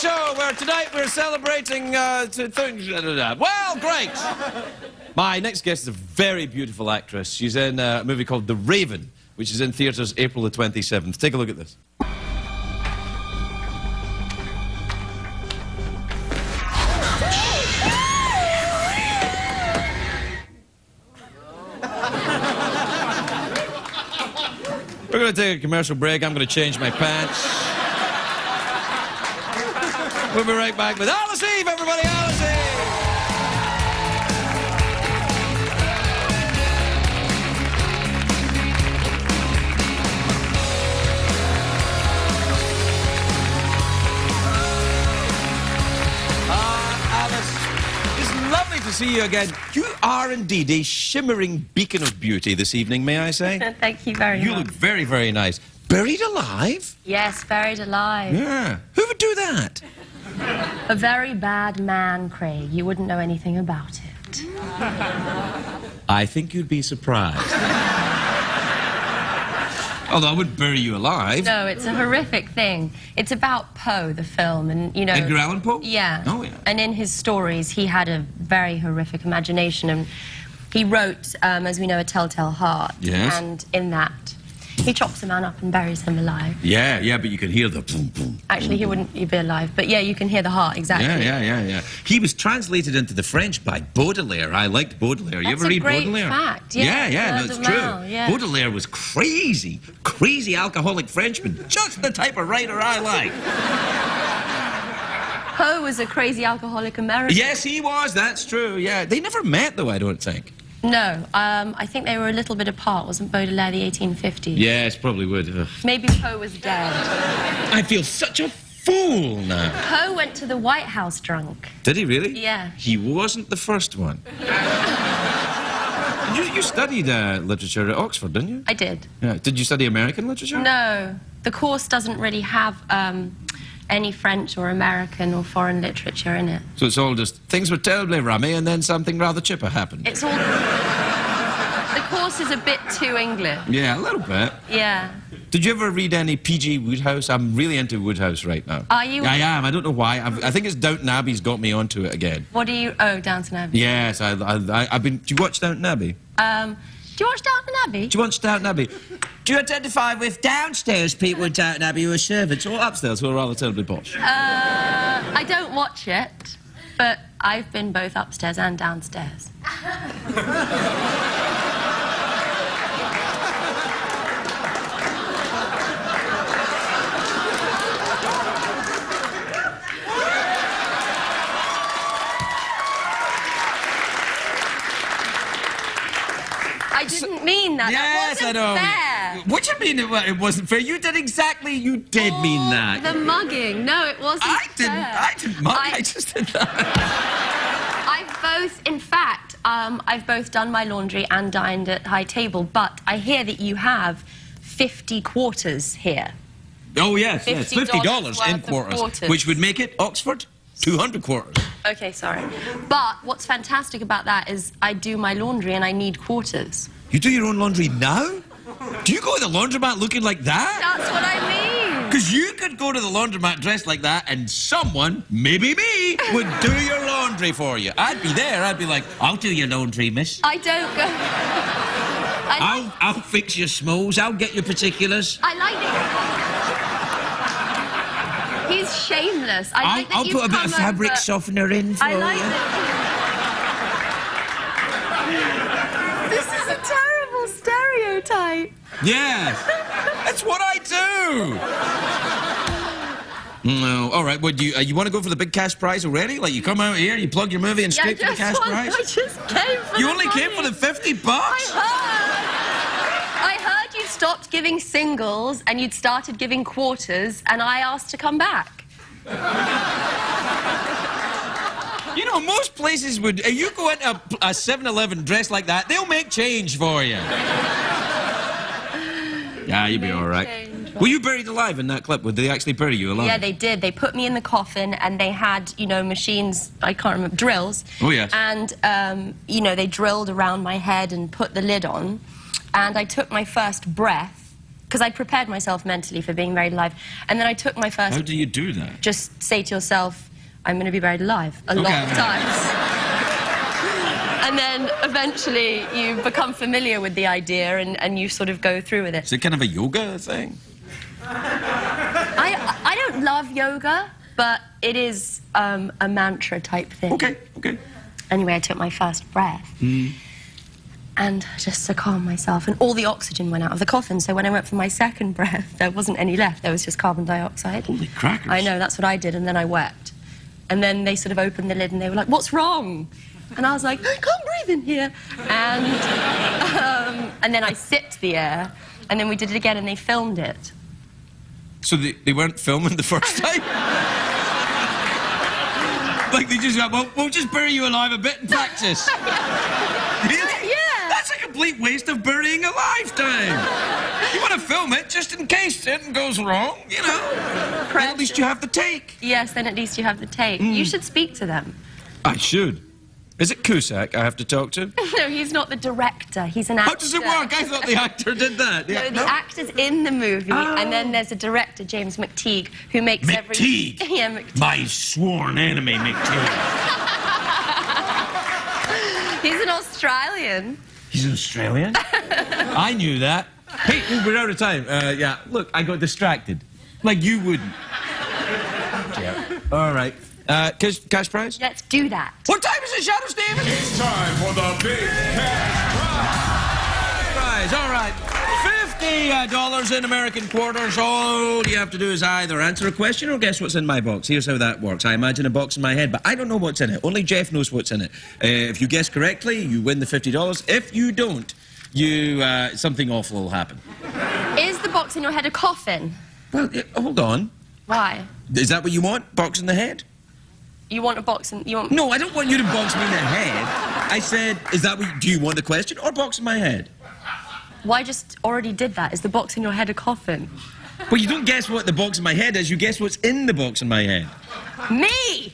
show where tonight we're celebrating well, great. My next guest is a very beautiful actress. She's in a movie called The Raven, which is in theatres April the 27th. Take a look at this. We're going to take a commercial break. I'm going to change my pants. We'll be right back with Alice Eve, everybody. Alice Eve! Alice, it's lovely to see you again. You are indeed a shimmering beacon of beauty this evening, may I say? Thank you very much. You look very, very nice. Buried alive? Yes, buried alive. Yeah. Who would do that? A very bad man, Craig. You wouldn't know anything about it. I think you'd be surprised. Although I wouldn't bury you alive. No, it's a horrific thing. It's about Poe, the film, and, you know... Edgar Allan Poe? Yeah. Oh, yeah. And in his stories, he had a very horrific imagination, and he wrote, as we know, A Telltale Heart. Yes. And in that, he chops a man up and buries him alive. Yeah, but you can hear the boom, boom. Actually, he wouldn't be alive, but yeah, you can hear the heart, exactly. Yeah. He was translated into the French by Baudelaire. I liked Baudelaire. You ever read Baudelaire? That's a great fact, yeah. Yeah, no, it's true. Yeah. Baudelaire was crazy alcoholic Frenchman. Just the type of writer I like. Poe was a crazy alcoholic American. Yes, he was, that's true, yeah. They never met, though, I don't think. No, I think they were a little bit apart. Wasn't Baudelaire the 1850s? Yes, probably would. Ugh. Maybe Poe was dead. I feel such a fool now. Poe went to the White House drunk. Did he really? Yeah. He wasn't the first one. You studied literature at Oxford, didn't you? I did. Yeah. Did you study American literature? No. The course doesn't really have any French or American or foreign literature in it. So it's all just, things were terribly rummy and then something rather chipper happened. It's all... The course is a bit too English. Yeah, a little bit. Yeah. Did you ever read any P.G. Wodehouse? I'm really into Wodehouse right now. Are you? I am. I don't know why. I think it's Downton Abbey's got me onto it again. What do you... Oh, Downton Abbey. Yes, I've been... Do you watch Downton Abbey? Do you watch Downton Abbey? Do you watch Downton Abbey? Do you identify with downstairs people in Downton Abbey who are servants, or upstairs who are rather terribly posh? I don't watch it, but I've been both upstairs and downstairs. I didn't mean that. Yes, that wasn't I know. fair. What do you mean it wasn't fair? You did exactly, you did mean that. The mugging. No, it wasn't fair. I didn't mug, I just did that. I've both done my laundry and dined at high table, but I hear that you have 50 quarters here. Oh, yes, yes. $50 in quarters. Which would make it, Oxford, 200 quarters. Okay, sorry. But what's fantastic about that is I do my laundry and I need quarters. You do your own laundry now? Do you go to the laundromat looking like that? That's what I mean. Because you could go to the laundromat dressed like that and someone, maybe me, would do your laundry for you. I'd be there. I'd be like, I'll do your laundry, miss. I don't go... I'll fix your smalls. I'll get your particulars. I like it. He's shameless. I'll put a bit of fabric softener in for you. I like it. This is a terrible stereotype. Yes. That's what I do. No, all right. Well, you want to go for the big cash prize already? Like, you come out here, you plug your movie and straight to the cash prize? I just came for You the only money. came for the $50? I heard you stopped giving singles and you'd started giving quarters, and I asked to come back. You know, most places would... If you go into a 7-Eleven dressed like that, they'll make change for you. Yeah, you'll be all right. Were you buried alive in that clip? Would they actually bury you alive? Yeah, they did. They put me in the coffin and they had, you know, machines, I can't remember, drills. Oh, yes. And, you know, they drilled around my head and put the lid on. And I took my first breath because I prepared myself mentally for being buried alive. And then I took my first... How do you do that? Just say to yourself, I'm going to be buried alive a lot of times. And then eventually you become familiar with the idea and you sort of go through with it. Is it kind of a yoga thing? I don't love yoga, but it is a mantra type thing. Okay. Anyway, I took my first breath. And just to calm myself, and all the oxygen went out of the coffin, so when I went for my second breath, there wasn't any left, there was just carbon dioxide. Holy crackers. I know, that's what I did, and then I wept. And then they sort of opened the lid and they were like, what's wrong? And I was like, I can't breathe in here. And then I sipped the air, and then we did it again and they filmed it. So they weren't filming the first time? Like they just went, well, we'll just bury you alive a bit in practice. Really? Yeah. That's a complete waste of burying a lifetime. You want to film it just in case something goes wrong, you know. Then at least you have the take. Yes, then at least you have the take. You should speak to them. I should. Is it Cusack I have to talk to? No, he's not the director. He's an actor. How does it work? I thought the actor did that. No, the actor's in the movie, and then there's a director, James McTeague, who makes McTeague? Yeah, McTeague. My sworn enemy, McTeague. He's an Australian. He's an Australian? I knew that. Hey, we're out of time. Yeah, look, I got distracted. Like you wouldn't. Yeah. All right. Cash prize? Let's do that. What time is it, Shadow Steven? It's time for the big cash Prize, all right. $50 in American quarters. All you have to do is either answer a question or guess what's in my box. Here's how that works. I imagine a box in my head, but I don't know what's in it. Only Jeff knows what's in it. If you guess correctly, you win the $50. If you don't, something awful will happen. Is the box in your head a coffin? Well, hold on. Why? Is that what you want? Box in the head? You want a box in... You want... No, I don't want you to box me in the head. I said, do you want the question or box in my head? Well, I just already did that. Is the box in your head a coffin? Well, you don't guess what the box in my head is. You guess what's in the box in my head. Me!